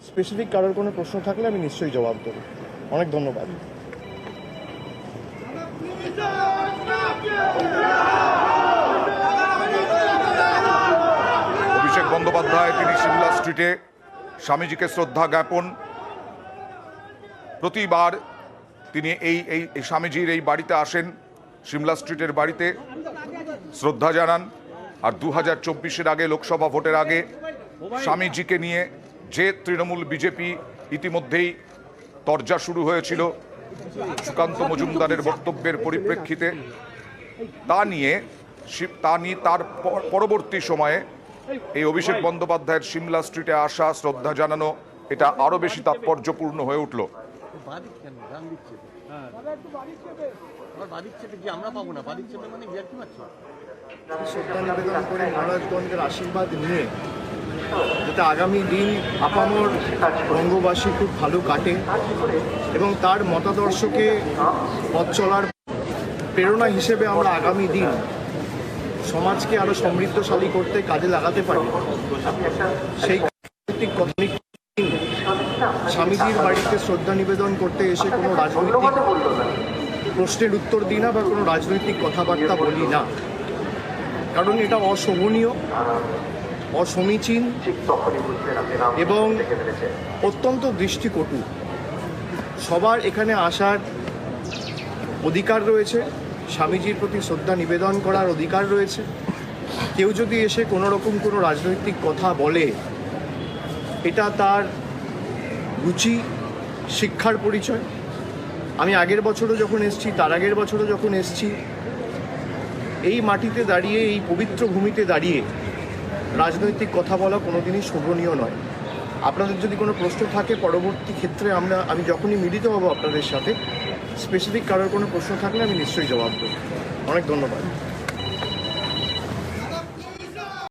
Specific কারোর কোনো প্রশ্ন থাকলে আমি নিশ্চয়ই জবাব দেবো। অনেক ধন্যবাদ। অভিষেক বন্দ্যোপাধ্যায় তিনি সিমলা স্ট্রিটে স্বামীজিকে শ্রদ্ধা জ্ঞাপন। প্রতিবার তিনি এই স্বামীজির এই বাড়িতে আসেন, সিমলা স্ট্রিটের বাড়িতে শ্রদ্ধা জানান। আর 2024-এর আগে, লোকসভা ভোটের আগে স্বামীজিকে নিয়ে যে তৃণমূল বিজেপি ইতিমধ্যেই তরজা শুরু হয়েছিল সুকান্ত মজুমদারের বক্তব্যের পরিপ্রেক্ষিতে, তা নিয়ে তার পরবর্তী সময়ে এই অভিষেক বন্দ্যোপাধ্যায়ের সিমলা স্ট্রিটে আসা, শ্রদ্ধা জানানো, এটা আরো বেশি তাৎপর্যপূর্ণ হয়ে উঠল। শ্রদ্ধা নিবেদন করে মহারাজগঞ্জের আশীর্বাদ নিয়ে যাতে আগামী দিন আপামর বঙ্গবাসী খুব ভালো কাটে এবং তার মতাদর্শকে পথ চলার প্রেরণা হিসেবে আমরা আগামী দিন সমাজকে আরো সমৃদ্ধশালী করতে কাজে লাগাতে পারি, সেই স্বামীজির বাড়িতে শ্রদ্ধা নিবেদন করতে এসে কোনো রাজনৈতিক প্রশ্নের উত্তর দিই না বা কোনো রাজনৈতিক কথাবার্তা বলি না, কারণ এটা অশোভনীয়, অসমীচীন এবং অত্যন্ত দৃষ্টিকটু। সবার এখানে আসার অধিকার রয়েছে, স্বামীজির প্রতি শ্রদ্ধা নিবেদন করার অধিকার রয়েছে। কেউ যদি এসে কোনো রকম কোনো রাজনৈতিক কথা বলে, এটা তার রুচি, শিক্ষার পরিচয়। আমি আগের বছরও যখন এসেছি, তার আগের বছরও যখন এসেছি, এই মাটিতে দাঁড়িয়ে, এই পবিত্র ভূমিতে দাঁড়িয়ে রাজনৈতিক কথা বলা কোনোদিনই শোভনীয় নয়। আপনাদের যদি কোনো প্রশ্ন থাকে পরবর্তী ক্ষেত্রে আমি যখনই মিলিত হব আপনাদের সাথে, স্পেসিফিক কারোর কোনো প্রশ্ন থাকলে আমি নিশ্চয়ই জবাব দেবো। অনেক ধন্যবাদ।